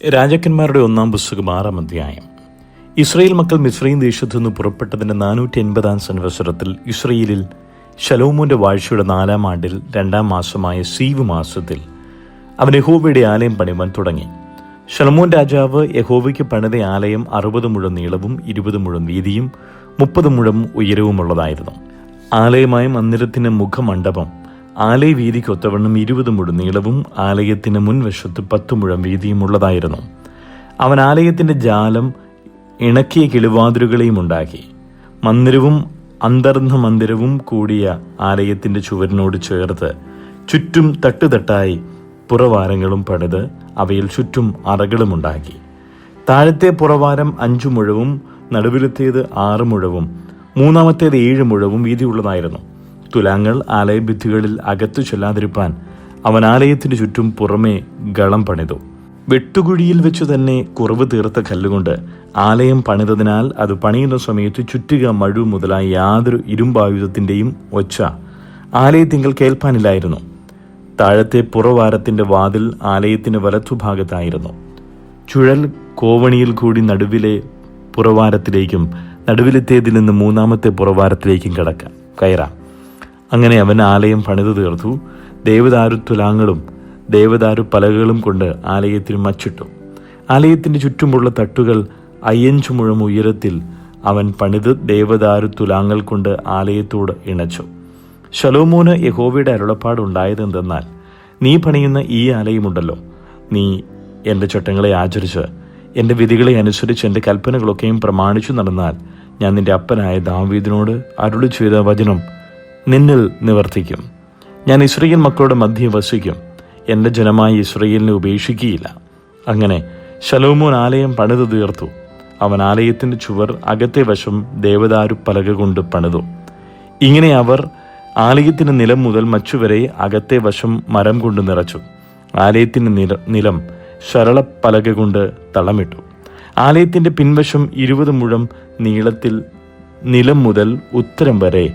രാജാക്കന്മാരുടെ 1-ാം പുസ്തകം 6-ാം അധ്യായം. ഇസ്രായേൽ മക്കൾ മിസ്രയീം ദേശത്തു നിന്ന് പുറപ്പെട്ടതിന്റെ 480-ാം സംവത്സരത്തിൽ ഇസ്രായേലിൽ ശലോമോന്റെ വാഴ്ചയുടെ 4-ാം ആണ്ടിൽ 2-ാം മാസമായ സീവ് മാസത്തിൽ അവൻ യഹോവയുടെ ആലയം പണിവാൻ തുടങ്ങി. ശലോമോൻ രാജാവ് യഹോവയ്ക്ക് പണിത ആലയം 60 മുഴം നീളവും 20 മുഴം വീതിയും 30 മുഴം ഉയരവുമുള്ളതായിരുന്നു. ആലയമായ മന്ദിരത്തിന് മുഖമണ്ഡപം ആലയ വീതിക്ക് ഒത്തവണ്ണം 20 മുഴം നീളവും ആലയത്തിന് മുൻവശത്ത് 10 മുഴം വീതിയുമുള്ളതായിരുന്നു. അവൻ ആലയത്തിന്റെ ജാലം ഇണക്കിയ കിളിവാതിലുകളെയും ഉണ്ടാക്കി. മന്ദിരവും അന്തർന്ന മന്ദിരവും കൂടിയ ആലയത്തിന്റെ ചുവരിനോട് ചേർത്ത് ചുറ്റും തട്ടുതട്ടായി പുറവാരങ്ങളും പണിത് അവയിൽ ചുറ്റും അറകളുമുണ്ടാക്കി. താഴത്തെ പുറവാരം 5 മുഴവും നടുവിലത്തേത് 6 മുഴവും മൂന്നാമത്തേത് 7 മുഴവും വീതിയുള്ളതായിരുന്നു. തുലാങ്ങൾ ആലയഭിത്തികളിൽ അകത്തു ചെല്ലാതിരിപ്പാൻ അവൻ ആലയത്തിന് ചുറ്റും പുറമേ ഗളം പണിതു. വെട്ടുകുഴിയിൽ വെച്ചു തന്നെ കുറവ് തീർത്ത കല്ലുകൊണ്ട് ആലയം പണിതതിനാൽ അത് പണിയുന്ന സമയത്ത് ചുറ്റുക, മഴു മുതലായ യാതൊരു ഇരുമ്പായുധത്തിന്റെയും ഒച്ച ആലയത്തിങ്കൽ കേൾപ്പാനില്ലായിരുന്നു. താഴത്തെ പുറവാരത്തിന്റെ വാതിൽ ആലയത്തിന് വലത്തുഭാഗത്തായിരുന്നു. ചുഴൽ കോവണിയിൽ കൂടി നടുവിലെ പുറവാരത്തിലേക്കും നടുവിലത്തേതിൽ നിന്ന് മൂന്നാമത്തെ പുറവാരത്തിലേക്കും കയറാം. അങ്ങനെ അവൻ ആലയം പണിതു തീർത്തു. ദേവദാരു തുലാങ്ങളും ദേവദാരു പലകകളും കൊണ്ട് ആലയത്തിന് മച്ചിട്ടു. ആലയത്തിന്റെ ചുറ്റുമുള്ള തട്ടുകൾ 5 മുഴം ഉയരത്തിൽ അവൻ പണിത് ദേവദാരു തുലാങ്ങൾ കൊണ്ട് ആലയത്തോട് ഇണച്ചു. ശലോമോന് യഹോവയുടെ അരുളപ്പാടുണ്ടായതെന്തെന്നാൽ, നീ പണിയുന്ന ഈ ആലയമുണ്ടല്ലോ, നീ എൻ്റെ ചട്ടങ്ങളെ ആചരിച്ച് എൻ്റെ വിധികളെ അനുസരിച്ച് എൻ്റെ കൽപ്പനകളൊക്കെയും പ്രമാണിച്ചു നടന്നാൽ ഞാൻ നിന്റെ അപ്പനായ ദാവീദിനോട് അരുളി ചെയ്ത വചനം നിന്നിൽ നിവർത്തിക്കും. ഞാൻ ഇസ്രായേൽ മക്കളുടെ മധ്യേ വസിക്കും, എൻ്റെ ജനമായ ഇസ്രായേലിനെ ഉപേക്ഷിക്കുകയില്ല. അങ്ങനെ ശലോമോൻ ആലയം പണിതു തീർത്തു. അവൻ ആലയത്തിൻ്റെ ചുവർ അകത്തെ വശം ദേവദാരു പലക കൊണ്ട് പണിതു. ഇങ്ങനെ അവർ ആലയത്തിന് നിലം മുതൽ മച്ചുവരെ അകത്തെ വശം മരം കൊണ്ട് നിറച്ചു. ആലയത്തിൻ്റെ നിലം ശരളപ്പലക കൊണ്ട് തളമിട്ടു. ആലയത്തിൻ്റെ പിൻവശം 20 മുഴം നീളത്തിൽ നിലം മുതൽ ഉത്തരം വരെ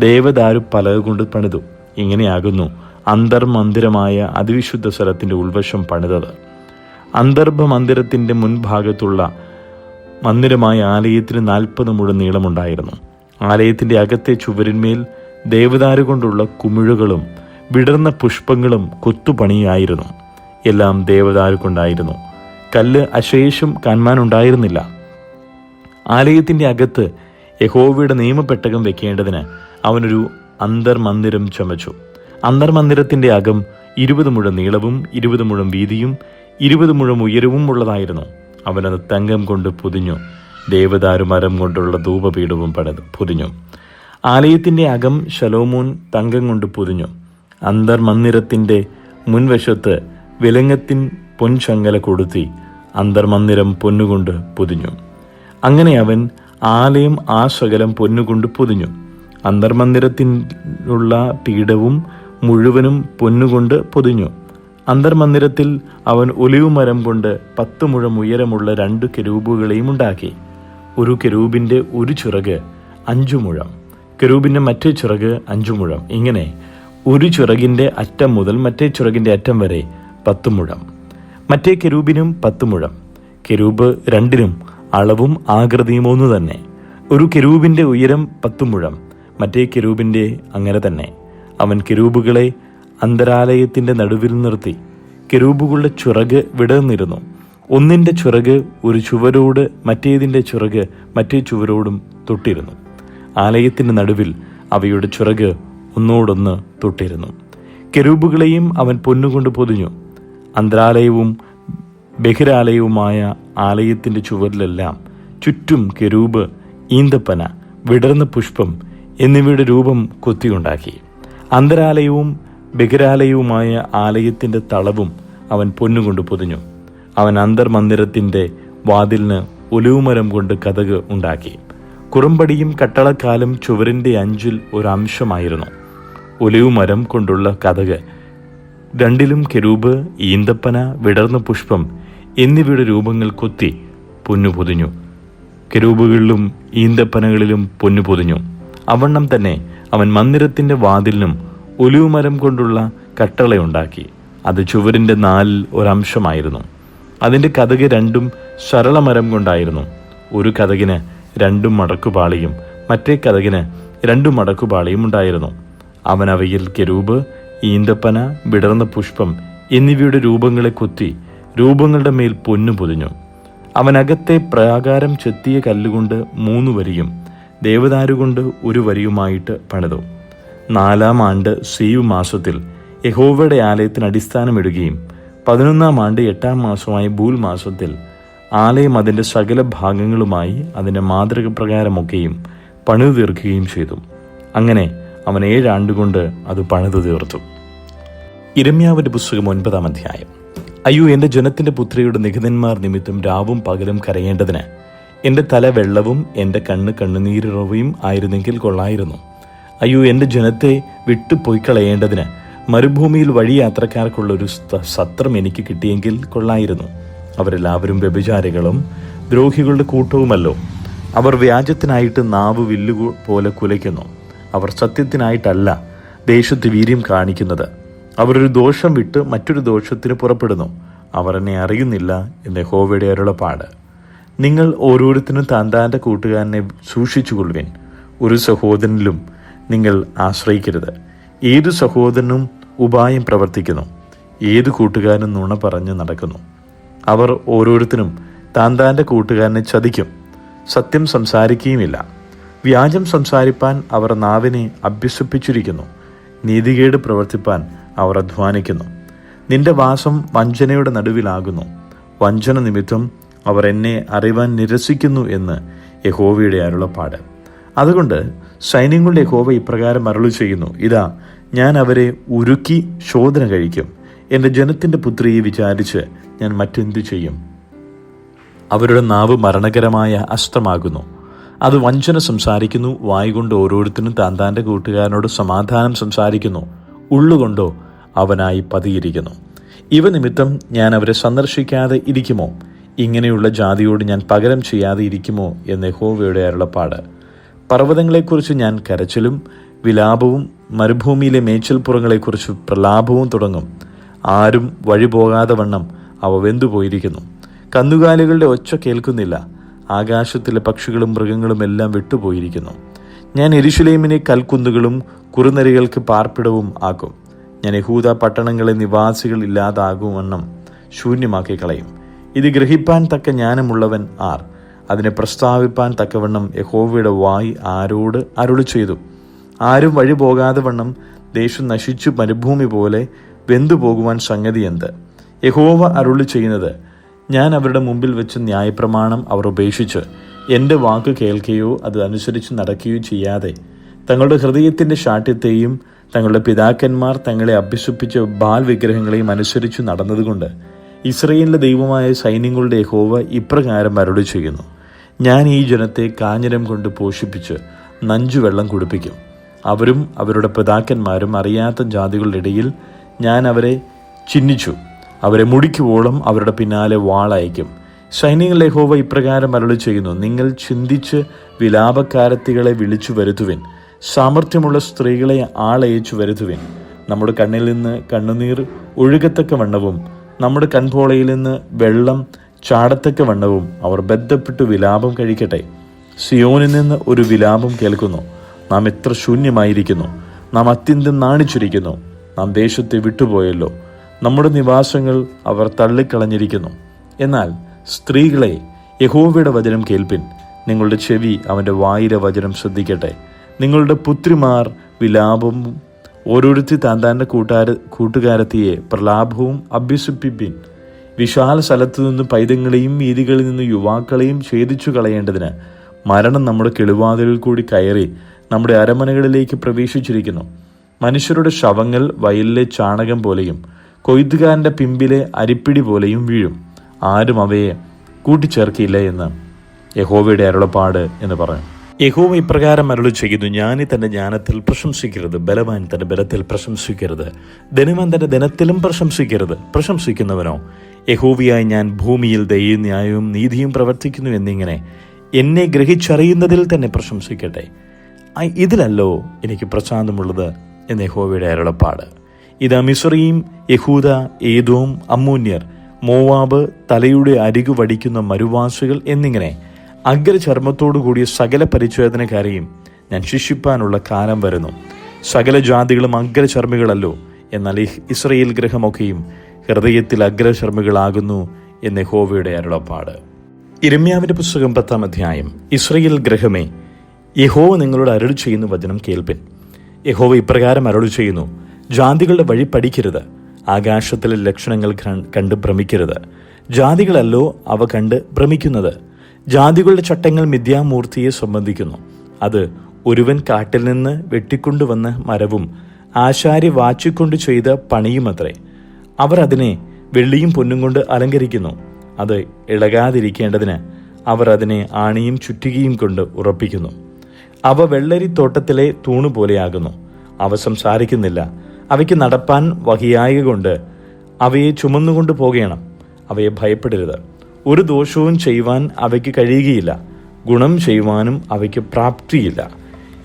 ദേവദാരു പലക കൊണ്ട് പണിതു. ഇങ്ങനെയാകുന്നു അന്തർമന്ദിരമായ അതിവിശുദ്ധ സ്ഥലത്തിന്റെ ഉൾവശം പണിതത്. അന്തർഭമന്ദിരത്തിന്റെ മുൻഭാഗത്തുള്ള മന്ദിരമായ ആലയത്തിന് 40 മുഴം നീളമുണ്ടായിരുന്നു. ആലയത്തിന്റെ അകത്തെ ചുവരിന്മേൽ ദേവദാരു കൊണ്ടുള്ള കുമിഴുകളും വിടർന്ന പുഷ്പങ്ങളും കൊത്തുപണിയായിരുന്നു. എല്ലാം ദേവദാരു കൊണ്ടായിരുന്നു. കല്ല് അശേഷം കാൺമാനുണ്ടായിരുന്നില്ല. ആലയത്തിന്റെ അകത്ത് യഹോവയുടെ നിയമപ്പെട്ടകം വെക്കേണ്ടതിന് അവനൊരു അന്തർമന്ദിരം ചമച്ചു. അന്തർമന്ദിരത്തിന്റെ അകം 20 മുഴം നീളവും 20 മുഴം വീതിയും 20 മുഴം ഉയരവും ഉള്ളതായിരുന്നു. അവനത് തങ്കം കൊണ്ട് പൊതിഞ്ഞു. ദേവദാരു മരം കൊണ്ടുള്ള ധൂപപീഠവും പൊതിഞ്ഞു. ആലയത്തിന്റെ അകം ശലോമോൻ തങ്കം കൊണ്ട് പൊതിഞ്ഞു. അന്തർമന്ദിരത്തിന്റെ മുൻവശത്ത് വിലങ്ങത്തിൻ പൊൻചങ്ങല കൊടുത്തി അന്തർമന്ദിരം പൊന്നുകൊണ്ട് പൊതിഞ്ഞു. അങ്ങനെ അവൻ ആലയം ആ സകലം പൊന്നുകൊണ്ട് പൊതിഞ്ഞു. അന്തർമന്ദിരത്തിനുള്ള പീഠവും മുഴുവനും പൊന്നുകൊണ്ട് പൊതിഞ്ഞു. അന്തർമന്ദിരത്തിൽ അവൻ ഒലിവുമരം കൊണ്ട് 10 മുഴം ഉയരമുള്ള 2 കെരൂബുകളെയും ഉണ്ടാക്കി. ഒരു കെരൂബിന്റെ ഒരു ചിറക് 5 മുഴം, കെരൂബിന്റെ മറ്റേ ചിറക് 5 മുഴം. ഇങ്ങനെ ഒരു ചിറകിന്റെ അറ്റം മുതൽ മറ്റേ ചിറകിന്റെ അറ്റം വരെ 10 മുഴം. മറ്റേ കെരൂബിനും 10 മുഴം. കെരൂബ് രണ്ടിനും അളവും ആകൃതിയും ഒന്നു തന്നെ. ഒരു കെരൂബിന്റെ ഉയരം 10 മുഴം, മറ്റേ കെരൂബിന്റെ അങ്ങനെ തന്നെ. അവൻ കെരൂബുകളെ അന്തരാലയത്തിന്റെ നടുവിൽ നിർത്തി. കെരൂബുകളുടെ ചിറക് വിടർന്നിരുന്നു. ഒന്നിന്റെ ചിറക് ഒരു ചുവരോട് മറ്റേതിന്റെ ചിറക് മറ്റേ ചുവരോടും തൊട്ടിരുന്നു. ആലയത്തിന്റെ നടുവിൽ അവയുടെ ചിറക് ഒന്നോടൊന്ന് തൊട്ടിരുന്നു. കെരൂബുകളെയും അവൻ പൊന്നുകൊണ്ട് പൊതിഞ്ഞു. അന്തരാലയവും ബഹിരാലയവുമായ ആലയത്തിന്റെ ചുവരിലെല്ലാം ചുറ്റും കെരൂബ്, ഈന്തപ്പന, വിടർന്ന പുഷ്പം എന്നിവയുടെ രൂപം കൊത്തിയുണ്ടാക്കി. അന്തരാലയവും ബഹിരാലയവുമായ ആലയത്തിന്റെ തളവും അവൻ പൊന്നുകൊണ്ട് പൊതിഞ്ഞു. അവൻ അന്തർമന്ദിരത്തിന്റെ വാതിലിന് ഒലിവുമരം കൊണ്ട് കതക് ഉണ്ടാക്കി. കുറുമ്പടിയും കട്ടളക്കാലും ചുവരിന്റെ അഞ്ചിൽ ഒരു അംശമായിരുന്നു. ഒലിവുമരം കൊണ്ടുള്ള കതക് രണ്ടിലും കെരൂബ്, ഈന്തപ്പന, വിടർന്ന പുഷ്പം എന്നിവയുടെ രൂപങ്ങൾ കൊത്തി പൊന്നു പൊതിഞ്ഞു. കെരൂബുകളിലും ഈന്തപ്പനകളിലും പൊന്നു പൊതിഞ്ഞു. അവണ്ണം തന്നെ അവൻ മന്ദിരത്തിന്റെ വാതിലിനും ഒലിവുമരം കൊണ്ടുള്ള കട്ടളയുണ്ടാക്കി. അത് ചുവരിന്റെ 4 ഒരംശമായിരുന്നു. അതിൻ്റെ കതക് രണ്ടും സരളമരം കൊണ്ടായിരുന്നു. ഒരു കതകിന് 2 മടക്കുപാളിയും മറ്റേ കതകിന് 2 മടക്കുപാളിയും ഉണ്ടായിരുന്നു. അവൻ അവയിൽ കെരൂബ്, ഈന്തപ്പന, വിടർന്ന പുഷ്പം എന്നിവയുടെ രൂപങ്ങളെ കൊത്തി രൂപങ്ങളുടെ മേൽ പൊന്നു പൊതിഞ്ഞു. അവൻ അകത്തെ പ്രാകാരം ചെത്തിയ കല്ലുകൊണ്ട് 3 വരിയും ദേവദാരുകൊണ്ട് 1 വരിയുമായിട്ട് പണിതു. 4-ാം ആണ്ട് സീവ് മാസത്തിൽ യഹോവയുടെ ആലയത്തിന് അടിസ്ഥാനമിടുകയും 11-ാം ആണ്ട് 8-ാം മാസമായ ബൂൽ മാസത്തിൽ ആലയം അതിൻ്റെ സകല ഭാഗങ്ങളുമായി അതിൻ്റെ മാതൃക പ്രകാരമൊക്കെയും പണിതു തീർക്കുകയും ചെയ്തു. അങ്ങനെ അവൻ 7 ആണ്ടുകൊണ്ട് അത് പണിതു തീർത്തു. യിരെമ്യാവിന്റെ പുസ്തകം 9-ാം അധ്യായം. അയ്യോ, എൻ്റെ ജനത്തിൻ്റെ പുത്രിയുടെ നിഖിതന്മാർ നിമിത്തം രാവും പകലും കരയേണ്ടതിന് എൻ്റെ തല വെള്ളവും എൻ്റെ കണ്ണ് കണ്ണുനീരുറവയും ആയിരുന്നെങ്കിൽ കൊള്ളായിരുന്നു. അയ്യോ, എൻ്റെ ജനത്തെ വിട്ടുപോയി കളയേണ്ടതിന് മരുഭൂമിയിൽ വഴിയാത്രക്കാർക്കുള്ളൊരു സത്രം എനിക്ക് കിട്ടിയെങ്കിൽ കൊള്ളായിരുന്നു. അവരെല്ലാവരും വ്യഭിചാരികളും ദ്രോഹികളുടെ കൂട്ടവുമല്ലോ. അവർ വ്യാജത്തിനായിട്ട് നാവ് വില്ലു പോലെ കുലയ്ക്കുന്നു. അവർ സത്യത്തിനായിട്ടല്ല ദേശത്ത് വീര്യം കാണിക്കുന്നത്. അവരൊരു ദോഷം വിട്ട് മറ്റൊരു ദോഷത്തിന് പുറപ്പെടുന്നു. അവർ എന്നെ അറിയുന്നില്ല എന്ന് യഹോവയുടെ അരുളപ്പാട്. നിങ്ങൾ ഓരോരുത്തരും താൻ്റെ കൂട്ടുകാരനെ സൂക്ഷിച്ചുകൊള്ളുവിൻ. ഒരു സഹോദരനിലും നിങ്ങൾ ആശ്രയിക്കരുത്. ഏതു സഹോദരനും ഉപായം പ്രവർത്തിക്കുന്നു, ഏതു കൂട്ടുകാരനും നുണ പറഞ്ഞ് നടക്കുന്നു. അവർ ഓരോരുത്തരും താൻ്റെ കൂട്ടുകാരനെ ചതിക്കും, സത്യം സംസാരിക്കുകയുമില്ല. വ്യാജം സംസാരിപ്പാൻ അവർ നാവിനെ അഭ്യസിപ്പിച്ചിരിക്കുന്നു. നീതികേട് പ്രവർത്തിപ്പാൻ അവർ അധ്വാനിക്കുന്നു. നിന്റെ വാസം വഞ്ചനയുടെ നടുവിലാകുന്നു. വഞ്ചന നിമിത്തം അവർ എന്നെ അറിവാൻ നിരസിക്കുന്നു എന്ന് യഹോവയുടെ അരുളപ്പാട്. അതുകൊണ്ട് സൈന്യങ്ങളുടെ യഹോവ ഇപ്രകാരം അരുളി ചെയ്യുന്നു: ഇതാ, ഞാൻ അവരെ ഉരുക്കി ശോധന കഴിക്കും. എൻ്റെ ജനത്തിൻ്റെ പുത്രിയെ വിചാരിച്ച് ഞാൻ മറ്റെന്തു ചെയ്യും? അവരുടെ നാവ് മരണകരമായ അസ്ത്രമാകുന്നു. അത് വഞ്ചന സംസാരിക്കുന്നു. വായുകൊണ്ട് ഓരോരുത്തരും താൻ്റെ കൂട്ടുകാരനോട് സമാധാനം സംസാരിക്കുന്നു. ഉള്ളുകൊണ്ടോ അവനായി പതിയിരിക്കുന്നു. ഇവ നിമിത്തം ഞാൻ അവരെ സന്ദർശിക്കാതെ ഇരിക്കുമോ? ഇങ്ങനെയുള്ള ജാതിയോട് ഞാൻ പകരം ചെയ്യാതെ ഇരിക്കുമോ എന്ന് യഹോവയുടെ അരുളപ്പാട്. പർവ്വതങ്ങളെക്കുറിച്ച് ഞാൻ കരച്ചിലും വിലാപവും മരുഭൂമിയിലെ മേച്ചിൽപ്പുറങ്ങളെക്കുറിച്ച് പ്രലാപവും തുടങ്ങും. ആരും വഴി പോകാതെ വണ്ണം അവ വെന്തുപോയിരിക്കുന്നു. കന്നുകാലികളുടെ ഒച്ച കേൾക്കുന്നില്ല. ആകാശത്തിലെ പക്ഷികളും മൃഗങ്ങളും എല്ലാം വിട്ടുപോയിരിക്കുന്നു. ഞാൻ യെരൂശലേമിനെ കൽക്കുന്നുകളും കുറുനരികൾക്ക് പാർപ്പിടവും ആക്കും. ഞാൻ യഹൂദ പട്ടണങ്ങളെ നിവാസികൾ ഇല്ലാതാകുവണ്ണം ശൂന്യമാക്കി കളയും. ഇത് ഗ്രഹിപ്പാൻ തക്ക ജ്ഞാനമുള്ളവൻ ആർ? അതിനെ പ്രസ്താവിപ്പാൻ തക്കവണ്ണം യഹോവയുടെ വായ് ആരോട് അരുളി ചെയ്തു? ആരും വഴി പോകാതെ വണ്ണം ദേശം നശിച്ചു മരുഭൂമി പോലെ വെന്തുപോകുവാൻ സംഗതി എന്ത്? യഹോവ അരുളി ചെയ്യുന്നത്: ഞാൻ അവരുടെ മുമ്പിൽ വെച്ച് ന്യായപ്രമാണം അവർ ഉപേക്ഷിച്ച് എൻ്റെ വാക്ക് കേൾക്കുകയോ അത് അനുസരിച്ച് നടക്കുകയോ ചെയ്യാതെ തങ്ങളുടെ ഹൃദയത്തിൻ്റെ ശാഠ്യത്തെയും തങ്ങളുടെ പിതാക്കന്മാർ തങ്ങളെ അഭ്യസിപ്പിച്ച ബാൽ വിഗ്രഹങ്ങളെയും അനുസരിച്ച് നടന്നതുകൊണ്ട് ഇസ്രായേലിലെ ദൈവമായ സൈന്യങ്ങളുടെ യഹോവ ഇപ്രകാരം അരുളി ചെയ്യുന്നു: ഞാൻ ഈ ജനത്തെ കാഞ്ഞിരം കൊണ്ട് പോഷിപ്പിച്ച് നഞ്ചുവെള്ളം കുടിപ്പിക്കും. അവരും അവരുടെ പിതാക്കന്മാരും അറിയാത്ത ജാതികളുടെ ഇടയിൽ ഞാൻ അവരെ ചിഹ്നിച്ചു. അവരെ മുടിക്കുവോളം അവരുടെ പിന്നാലെ വാളയക്കും. സൈന്യങ്ങളുടെ യഹോവ ഇപ്രകാരം അരുളി ചെയ്യുന്നു: നിങ്ങൾ ചിന്തിച്ച് വിലാപക്കാരത്തികളെ വിളിച്ചു വരുത്തുവിൻ. സാമർഥ്യമുള്ള സ്ത്രീകളെ ആളയച്ചു വരുത്തുവിൻ. നമ്മുടെ കണ്ണിൽ നിന്ന് കണ്ണുനീർ ഒഴുകത്തക്ക വണ്ണവും നമ്മുടെ കൺപോളയിൽ നിന്ന് വെള്ളം ചാടത്തക്ക വണ്ണവും അവർ ബന്ധപ്പെട്ടു വിലാപം കഴിക്കട്ടെ. സിയോനിൽ നിന്ന് ഒരു വിലാപം കേൾക്കുന്നു: നാം എത്ര ശൂന്യമായിരിക്കുന്നു! നാം അത്യന്തം നാണിച്ചിരിക്കുന്നു! നാം ദേശത്തെ വിട്ടുപോയല്ലോ! നമ്മുടെ നിവാസങ്ങൾ അവർ തള്ളിക്കളഞ്ഞിരിക്കുന്നു. എന്നാൽ സ്ത്രീകളെ, യഹോവയുടെ വചനം കേൾപ്പിൻ. നിങ്ങളുടെ ചെവി അവൻ്റെ വായിലെ വചനം ശ്രദ്ധിക്കട്ടെ. നിങ്ങളുടെ പുത്രിമാർ വിലാപവും ഓരോരുത്തി താൻ്റെ കൂട്ടുകാരത്തിയെ പ്രലാപവും അഭ്യസിപ്പിപ്പിൻ. വിശാല സ്ഥലത്തു നിന്ന് പൈതങ്ങളെയും വീതികളിൽ നിന്ന് യുവാക്കളെയും ഛേദിച്ചു കളയേണ്ടതിന് മരണം നമ്മുടെ കിളിവാതിലിൽ കൂടി കയറി നമ്മുടെ അരമനകളിലേക്ക് പ്രവേശിച്ചിരിക്കുന്നു. മനുഷ്യരുടെ ശവങ്ങൾ വയലിലെ ചാണകം പോലെയും കൊയ്ത്തുകാരൻ്റെ പിമ്പിലെ അരിപ്പിടി പോലെയും വീഴും. ആരും അവയെ കൂട്ടിച്ചേർക്കില്ല എന്ന് യഹോവയുടെ അരുളപ്പാട് എന്ന് പറഞ്ഞു. യഹോവ ഇപ്രകാരം അരുളി ചെയ്യുന്നു: ജ്ഞാനി തൻ്റെ ജ്ഞാനത്തിൽ പ്രശംസിക്കരുത്, ബലവാൻ തൻ്റെ ബലത്തിൽ പ്രശംസിക്കരുത്, ധനവാൻ തൻ്റെ ധനത്തിലും പ്രശംസിക്കരുത്. പ്രശംസിക്കുന്നവനോ: യഹോവയായി ഞാൻ ഭൂമിയിൽ ദയയും ന്യായവും നീതിയും പ്രവർത്തിക്കുന്നു എന്നിങ്ങനെ എന്നെ ഗ്രഹിച്ചറിയുന്നതിൽ തന്നെ പ്രശംസിക്കട്ടെ. ഇതിലല്ലോ എനിക്ക് പ്രശാന്തമുള്ളത് എന്ന് യഹോവയുടെ അരുളപ്പാട്. ഇതാ, മിസ്രയീം, യഹൂദ, ഏദോം, അമ്മോന്യർ മോവാബ്, തലയുടെ അരികു വടിക്കുന്ന മരുവാസികൾ എന്നിങ്ങനെ അഗ്രചർമ്മത്തോടു കൂടിയ സകല പരിച്ഛേദനക്കാരെയും ഞാൻ ശിക്ഷിപ്പാനുള്ള കാലം വരുന്നു. സകല ജാതികളും അഗ്രചർമ്മികളല്ലോ, എന്നാൽ ഇസ്രയേൽ ഗൃഹമൊക്കെയും ഹൃദയത്തിൽ അഗ്രചർമ്മികളാകുന്നു എന്ന് യഹോവയുടെ അരുളപ്പാട്. യിരെമ്യാവിന്റെ പുസ്തകം 10-ാം അധ്യായം. ഇസ്രയേൽ ഗൃഹമേ, യഹോവ നിങ്ങളോട് അരുളി ചെയ്യുന്ന വചനം കേൾപ്പിൻ. യഹോവ ഇപ്രകാരം അരുളി ചെയ്യുന്നു: ജാതികളുടെ വഴി പഠിക്കരുത്, ആകാശത്തിലെ ലക്ഷണങ്ങൾ കണ്ട് ഭ്രമിക്കരുത്. ജാതികളല്ലോ അവ കണ്ട് ഭ്രമിക്കുന്നത്. ജാതികളുടെ ചട്ടങ്ങൾ മിഥ്യാമൂർത്തിയെ സംബന്ധിക്കുന്നു. അത് ഒരുവൻ കാട്ടിൽ നിന്ന് വെട്ടിക്കൊണ്ടുവന്ന മരവും ആശാരി വാച്ചിക്കൊണ്ട് ചെയ്ത പണിയുമത്രേ. അവർ അതിനെ വെള്ളിയും പൊന്നും കൊണ്ട് അലങ്കരിക്കുന്നു. അത് ഇളകാതിരിക്കേണ്ടതിന് അവർ അതിനെ ആണിയും ചുറ്റികയും കൊണ്ട് ഉറപ്പിക്കുന്നു. അവ വെള്ളരിത്തോട്ടത്തിലെ തൂണുപോലെയാകുന്നു. അവ സംസാരിക്കുന്നില്ല. അവയ്ക്ക് നടപ്പാൻ വഹിയായ കൊണ്ട് അവയെ ചുമന്നുകൊണ്ട് പോകണം. അവയെ ഭയപ്പെടരുത്. ഒരു ദോഷവും ചെയ്യുവാൻ അവയ്ക്ക് കഴിയുകയില്ല. ഗുണം ചെയ്യുവാനും അവയ്ക്ക് പ്രാപ്തിയില്ല.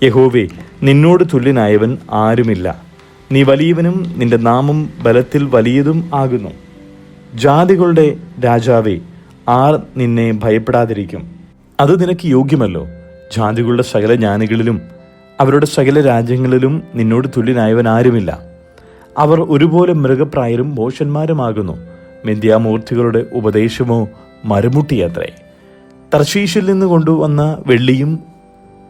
യഹോവേ, നിന്നോട് തുല്യനായവൻ ആരുമില്ല. നീ വലിയവനും നിന്റെ നാമം ബലത്തിൽ വലിയതും ആകുന്നു. ജാതികളുടെ രാജാവേ, ആർ നിന്നെ ഭയപ്പെടാതിരിക്കും? അത് നിനക്ക് യോഗ്യമല്ലോ. ജാതികളുടെ സകല ജ്ഞാനികളിലും അവരുടെ സകല രാജ്യങ്ങളിലും നിന്നോട് തുല്യനായവൻ ആരുമില്ല. അവർ ഒരുപോലെ മൃഗപ്രായരും ഭോഷന്മാരുമാകുന്നു. മിഥ്യാമൂർത്തികളുടെ ഉപദേശമോ മരമുട്ടിയത്രേ. തർശീശിൽ നിന്ന് കൊണ്ടുവന്ന വെള്ളിയും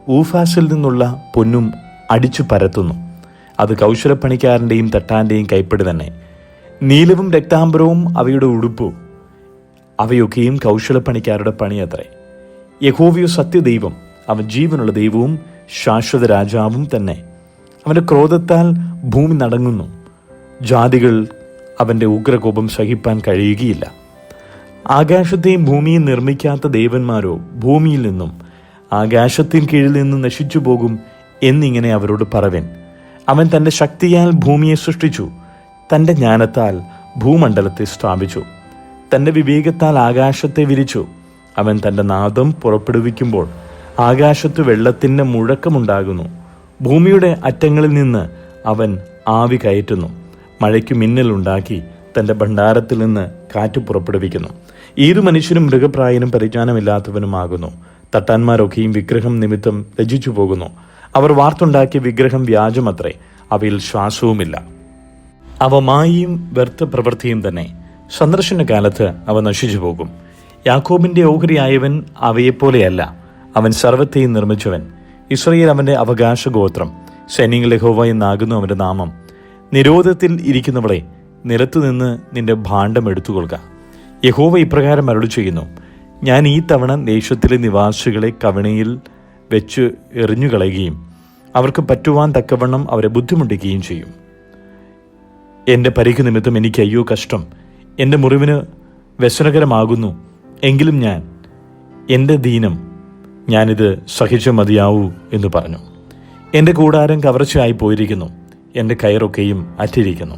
ഊഫാസിൽ നിന്നുള്ള പൊന്നും അടിച്ചു പരത്തുന്നു. അത് കൗശലപ്പണിക്കാരൻ്റെയും തട്ടാൻ്റെയും കൈപ്പടി തന്നെ. നീലവും രക്താംബരവും അവയുടെ ഉടുപ്പും അവയൊക്കെയും കൗശലപ്പണിക്കാരുടെ പണിയത്രേ. യഹോവയോ സത്യദൈവം, അവൻ ജീവനുള്ള ദൈവവും ശാശ്വത രാജാവും തന്നെ. അവൻ്റെ ക്രോധത്താൽ ഭൂമി നടങ്ങുന്നു. ജാതികൾ അവൻ്റെ ഉഗ്രകോപം സഹിപ്പാൻ കഴിയുകയില്ല. ആകാശത്തെയും ഭൂമിയും നിർമ്മിക്കാത്ത ദേവന്മാരോ ഭൂമിയിൽ നിന്നും ആകാശത്തിൻ കീഴിൽ നിന്ന് നശിച്ചു പോകും എന്നിങ്ങനെ അവരോട് പറവൻ. അവൻ തൻ്റെ ശക്തിയാൽ ഭൂമിയെ സൃഷ്ടിച്ചു. തൻ്റെ ജ്ഞാനത്താൽ ഭൂമണ്ഡലത്തെ സ്ഥാപിച്ചു. തൻ്റെ വിവേകത്താൽ ആകാശത്തെ വിരിച്ചു. അവൻ തൻ്റെ നാദം പുറപ്പെടുവിക്കുമ്പോൾ ആകാശത്ത് വെള്ളത്തിൻ്റെ മുഴക്കമുണ്ടാകുന്നു. ഭൂമിയുടെ അറ്റങ്ങളിൽ നിന്ന് അവൻ ആവി കയറ്റുന്നു. മഴയ്ക്ക് മിന്നലുണ്ടാക്കി തൻ്റെ ഭണ്ഡാരത്തിൽ നിന്ന് കാറ്റ് പുറപ്പെടുവിക്കുന്നു. ഏതു മനുഷ്യനും മൃഗപ്രായനും പരിജ്ഞാനമില്ലാത്തവനുമാകുന്നു. തട്ടാന്മാരൊക്കെയും വിഗ്രഹം നിമിത്തം ലജ്ജിച്ചു പോകുന്നു. അവർ വാർത്തുണ്ടാക്കിയ വിഗ്രഹം വ്യാജമത്രേ, അവയിൽ ശ്വാസവുമില്ല. അവ മായയും വ്യർത്ഥ പ്രവൃത്തിയും തന്നെ. സന്ദർശന കാലത്ത് അവ നശിച്ചു പോകും. യാക്കോബിന്റെ ഓഹരിയായവൻ അവയെപ്പോലെയല്ല. അവൻ സർവ്വത്തെയും നിർമ്മിച്ചവൻ. ഇസ്രയേൽ അവന്റെ അവകാശഗോത്രം. സൈന്യങ്ങളുടെ യഹോവ എന്നാകുന്നു അവന്റെ നാമം. നിരോധത്തിൽ ഇരിക്കുന്നവളെ, നിലത്തുനിന്ന് നിന്റെ ഭാണ്ഡം എടുത്തുകൊള്ളുക. യഹോവ ഇപ്രകാരം അരുളി ചെയ്യുന്നു: ഞാൻ ഈ തവണ ദേശത്തിലെ നിവാസികളെ കവിണയിൽ വെച്ച് എറിഞ്ഞുകളയുകയും അവർക്ക് പറ്റുവാൻ തക്കവണ്ണം അവരെ ബുദ്ധിമുട്ടിക്കുകയും ചെയ്യും. എൻ്റെ പരിക്ക് നിമിത്തം എനിക്ക് അയ്യോ കഷ്ടം, എൻ്റെ മുറിവിന് വ്യസനകരമാകുന്നു. എങ്കിലും എൻ്റെ ദീനം ഞാനിത് സഹിച്ച മതിയാവൂ എന്ന് പറഞ്ഞു. എൻ്റെ കൂടാരം കവർച്ചയായി പോയിരിക്കുന്നു. എൻ്റെ കയറൊക്കെയും അറ്റിരിക്കുന്നു.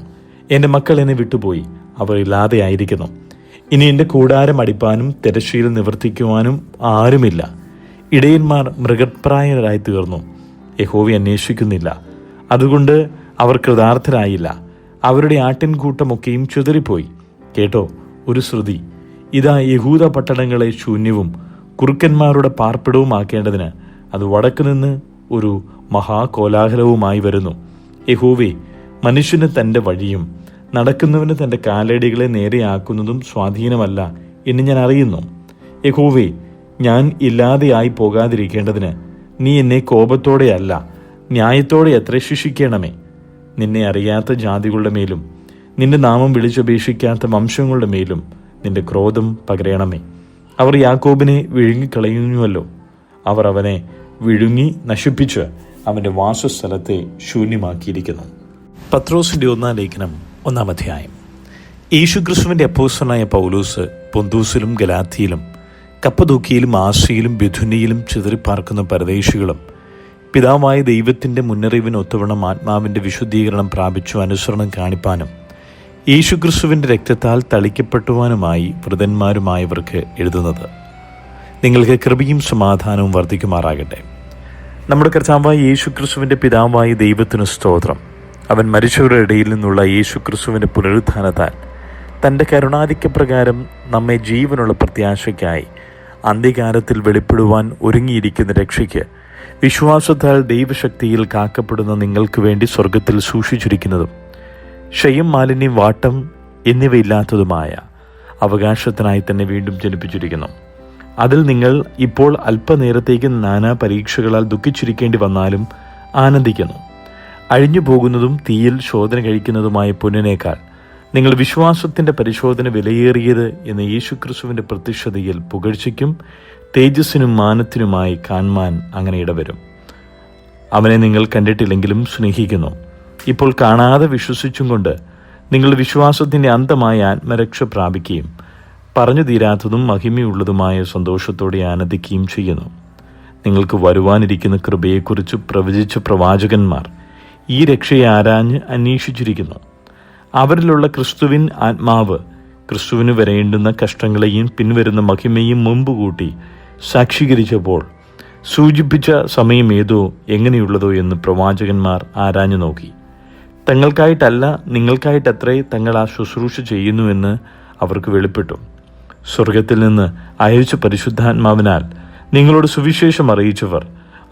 എൻ്റെ മക്കൾ എന്നെ വിട്ടുപോയി, അവർ ഇല്ലാതെയായിരിക്കുന്നു. ഇനി എൻ്റെ കൂടാരം അടിപ്പാനും തിരശ്ശീല നിവർത്തിക്കുവാനും ആരുമില്ല. ഇടയന്മാർ മൃഗപ്രായരായി തീർന്നു. യഹോവയെ അന്വേഷിക്കുന്നില്ല. അതുകൊണ്ട് അവർ കൃതാർത്ഥരായില്ല. അവരുടെ ആട്ടിൻകൂട്ടമൊക്കെയും ചിതറിപ്പോയി. കേട്ടോ ഒരു ശ്രുതി. ഇതാ യഹൂദ പട്ടണങ്ങളെ ശൂന്യവും കുറുക്കന്മാരുടെ പാർപ്പിടവുമാക്കേണ്ടതിന് അത് വടക്ക് നിന്ന് ഒരു മഹാകോലാഹലവുമായി വരുന്നു. യഹോവേ, മനുഷ്യന് തൻ്റെ വഴിയും നടക്കുന്നവന് തൻ്റെ കാലടികളെ നേരെയാക്കുന്നതും സ്വാധീനമല്ല എന്ന് ഞാൻ അറിയുന്നു. യഹോവേ, ഞാൻ ഇല്ലാതെയായി പോകാതിരിക്കേണ്ടതിന് നീ എന്നെ കോപത്തോടെയല്ല ന്യായത്തോടെ എത്ര ശിക്ഷിക്കണമേ. നിന്നെ അറിയാത്ത ജാതികളുടെ മേലും നിന്റെ നാമം വിളിച്ചപേക്ഷിക്കാത്ത വംശങ്ങളുടെ മേലും നിന്റെ ക്രോധം പകരണമേ. അവർ യാക്കോബിനെ വിഴുങ്ങിക്കളയുന്നുവല്ലോ. അവർ അവനെ വിഴുങ്ങി നശിപ്പിച്ച് അവൻ്റെ വാസസ്ഥലത്തെ ശൂന്യമാക്കിയിരിക്കുന്നു. പത്രോസിന്റെ 1-ാം ലേഖനം 1-ാം അധ്യായം. യേശുക്രിസ്തുവിന്റെ അപ്പോസ്തലനായ പൗലോസ് പൊന്തൂസിലും ഗലാത്തിയിലും കപ്പദോക്കിയയിലും ആസിയയിലും ബിഥുനിയിലും ചിതറിപ്പാർക്കുന്ന പരദേശികളും പിതാവായ ദൈവത്തിൻ്റെ മുന്നറിവിനൊത്തവണ്ണം ആത്മാവിൻ്റെ വിശുദ്ധീകരണം പ്രാപിച്ചു അനുസരണം കാണിപ്പാനും യേശുക്രിസ്തുവിൻ്റെ രക്തത്താൽ തളിക്കപ്പെട്ടുവാനുമായി വൃതന്മാരുമായവർക്ക് എഴുതുന്നത്. നിങ്ങൾക്ക് കൃപയും സമാധാനവും വർദ്ധിക്കുമാറാകട്ടെ. നമ്മുടെ കർത്താവായ യേശുക്രിസ്തുവിൻ്റെ പിതാവായ ദൈവത്തിന് സ്തോത്രം. അവൻ മരിച്ചവരുടെ ഇടയിൽ നിന്നുള്ള യേശുക്രിസ്തുവിൻ്റെ പുനരുത്ഥാനത്താൽ തൻ്റെ കരുണാധിക്യപ്രകാരം നമ്മെ ജീവനുള്ള പ്രത്യാശയ്ക്കായി അന്ത്യകാലത്തിൽ വെളിപ്പെടുവാൻ ഒരുങ്ങിയിരിക്കുന്ന രക്ഷയ്ക്ക് വിശ്വാസത്താൽ ദൈവശക്തിയിൽ കാക്കപ്പെടുന്ന നിങ്ങൾക്ക് വേണ്ടി സ്വർഗത്തിൽ സൂക്ഷിച്ചിരിക്കുന്നതും ക്ഷയം, മാലിന്യം, വാട്ടം എന്നിവയില്ലാത്തതുമായ അവകാശത്തിനായി തന്നെ വീണ്ടും ജനിപ്പിച്ചിരിക്കുന്നു. അതിൽ നിങ്ങൾ ഇപ്പോൾ അല്പനേരത്തേക്ക് നാനാ പരീക്ഷകളാൽ ദുഃഖിച്ചിരിക്കേണ്ടി വന്നാലും ആനന്ദിക്കുന്നു. അഴിഞ്ഞു പോകുന്നതും തീയിൽ ശോധന കഴിക്കുന്നതുമായ പൊന്നിനേക്കാൾ നിങ്ങൾ വിശ്വാസത്തിൻ്റെ പരിശോധന വിലയേറിയത് എന്ന യേശുക്രിസ്തുവിൻ്റെ പ്രത്യക്ഷതയിൽ പുകഴ്ചയ്ക്കും തേജസ്സിനും മാനത്തിനുമായി കാണുവാൻ അങ്ങനെ ഇടവരും. അവനെ നിങ്ങൾ കണ്ടിട്ടില്ലെങ്കിലും സ്നേഹിക്കുന്നു. ഇപ്പോൾ കാണാതെ വിശ്വസിച്ചും കൊണ്ട് നിങ്ങൾ വിശ്വാസത്തിൻ്റെ അന്തമായ ആത്മരക്ഷ പ്രാപിക്കുകയും പറഞ്ഞു തീരാത്തതും മഹിമയുള്ളതുമായ സന്തോഷത്തോടെ ആനന്ദിക്കുകയും ചെയ്യുന്നു. നിങ്ങൾക്ക് വരുവാനിരിക്കുന്ന കൃപയെക്കുറിച്ച് പ്രവചിച്ച പ്രവാചകന്മാർ ഈ രക്ഷയെ ആരാഞ്ഞ് അന്വേഷിച്ചിരിക്കുന്നു. അവരിലുള്ള ക്രിസ്തുവിൻ ആത്മാവ് ക്രിസ്തുവിന് വരേണ്ടുന്ന കഷ്ടങ്ങളെയും പിൻവരുന്ന മഹിമയും മുമ്പ് കൂട്ടി സാക്ഷീകരിച്ചപ്പോൾ സൂചിപ്പിച്ച സമയം ഏതോ എങ്ങനെയുള്ളതോ എന്ന് പ്രവാചകന്മാർ ആരാഞ്ഞു നോക്കി. തങ്ങൾക്കായിട്ടല്ല, നിങ്ങൾക്കായിട്ടത്രേ തങ്ങൾ ആ ശുശ്രൂഷ ചെയ്യുന്നുവെന്ന് അവർക്ക് വെളിപ്പെട്ടു. സ്വർഗത്തിൽ നിന്ന് അയച്ച പരിശുദ്ധാത്മാവിനാൽ നിങ്ങളോട് സുവിശേഷം അറിയിച്ചവർ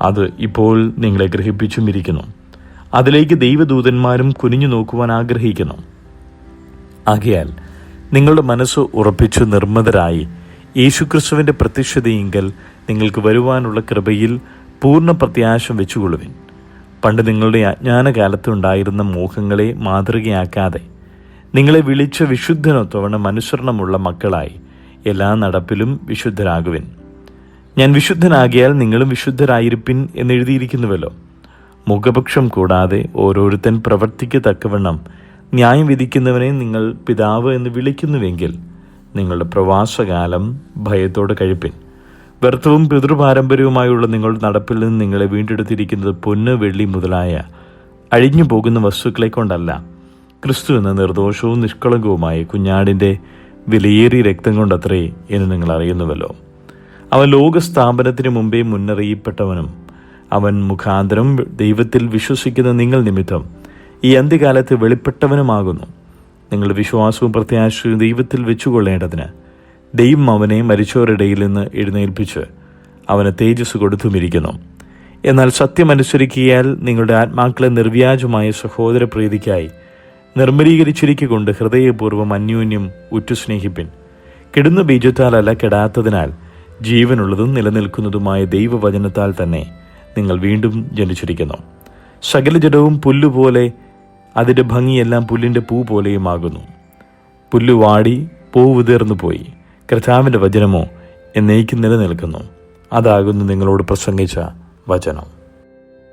അത് ഇപ്പോൾ നിങ്ങളെ ഗ്രഹിപ്പിച്ചുമിരിക്കുന്നു. അതിലേക്ക് ദൈവദൂതന്മാരും കുനിഞ്ഞു നോക്കുവാൻ ആഗ്രഹിക്കുന്നു. ആകയാൽ നിങ്ങളുടെ മനസ്സ് ഉറപ്പിച്ചു നിർമ്മതരായി യേശുക്രിസ്തുവിൻ്റെ പ്രത്യക്ഷതയെങ്കിൽ നിങ്ങൾക്ക് വരുവാനുള്ള കൃപയിൽ പൂർണ്ണ പ്രത്യാശ വെച്ചുകൊള്ളുവിൻ. പണ്ട് നിങ്ങളുടെ അജ്ഞാനകാലത്തുണ്ടായിരുന്ന മോഹങ്ങളെ മാതൃകയാക്കാതെ നിങ്ങളെ വിളിച്ച വിശുദ്ധനൊത്തവണ്ണം അനുസരണമുള്ള മക്കളായി എല്ലാ നടപ്പിലും വിശുദ്ധരാകുവിൻ. ഞാൻ വിശുദ്ധനാകിയാൽ നിങ്ങളും വിശുദ്ധരായിരിപ്പിൻ എന്നെഴുതിയിരിക്കുന്നുവല്ലോ. മുഖപക്ഷം കൂടാതെ ഓരോരുത്തൻ പ്രവർത്തിക്ക് തക്കവണ്ണം ന്യായം വിധിക്കുന്നവനെ നിങ്ങൾ പിതാവ് എന്ന് വിളിക്കുന്നുവെങ്കിൽ നിങ്ങളുടെ പ്രവാസകാലം ഭയത്തോടെ കഴിപ്പിൻ. വ്യർത്ഥവും പിതൃപാരമ്പര്യവുമായുള്ള നിങ്ങളുടെ നടപ്പിൽ നിന്ന് നിങ്ങളെ വീണ്ടെടുത്തിരിക്കുന്നത് പൊന്ന്, വെള്ളി മുതലായ അഴിഞ്ഞു പോകുന്ന വസ്തുക്കളെ കൊണ്ടല്ല, ക്രിസ്തു എന്ന നിർദോഷവും നിഷ്കളങ്കവുമായ കുഞ്ഞാടിൻ്റെ വിലയേറിയ രക്തം കൊണ്ടത്രേ എന്ന് നിങ്ങൾ അറിയുന്നുവല്ലോ. അവൻ ലോകസ്ഥാപനത്തിന് മുമ്പേ മുന്നറിയപ്പെട്ടവനും അവൻ മുഖാന്തരം ദൈവത്തിൽ വിശ്വസിക്കുന്ന നിങ്ങൾ നിമിത്തം ഈ അന്ത്യകാലത്ത് വെളിപ്പെട്ടവനുമാകുന്നു. നിങ്ങളുടെ വിശ്വാസവും പ്രത്യാശയും ദൈവത്തിൽ വെച്ചുകൊള്ളേണ്ടതിന് ദൈവം അവനെ മരിച്ചവരിടയിൽ നിന്ന് എഴുന്നേൽപ്പിച്ച് അവന് തേജസ് കൊടുത്തുമിരിക്കുന്നു. എന്നാൽ സത്യമനുസരിക്കിയാൽ നിങ്ങളുടെ ആത്മാക്കളെ നിർവ്യാജമായ സഹോദര പ്രീതിക്കായി നിർമ്മലീകരിച്ചിരിക്കൊണ്ട് ഹൃദയപൂർവ്വം അന്യോന്യം ഉറ്റുസ്നേഹിപ്പിൻ. കെടുന്ന ബീജത്താലല്ല, കെടാത്തതിനാൽ ജീവനുള്ളതും നിലനിൽക്കുന്നതുമായ ദൈവവചനത്താൽ തന്നെ നിങ്ങൾ വീണ്ടും ജനിച്ചിരിക്കുന്നു. സകല ജഡവും പുല്ലുപോലെ, അതിൻ്റെ ഭംഗിയെല്ലാം പുല്ലിൻ്റെ പൂ പോലെയുമാകുന്നു. പുല്ല് വാടി പൂവ് തീർന്നു പോയി, കർത്താവിൻ്റെ വചനമോ എന്നേക്കും നിലനിൽക്കുന്നു. അതാകുന്നു നിങ്ങളോട് പ്രസംഗിച്ച വചനം.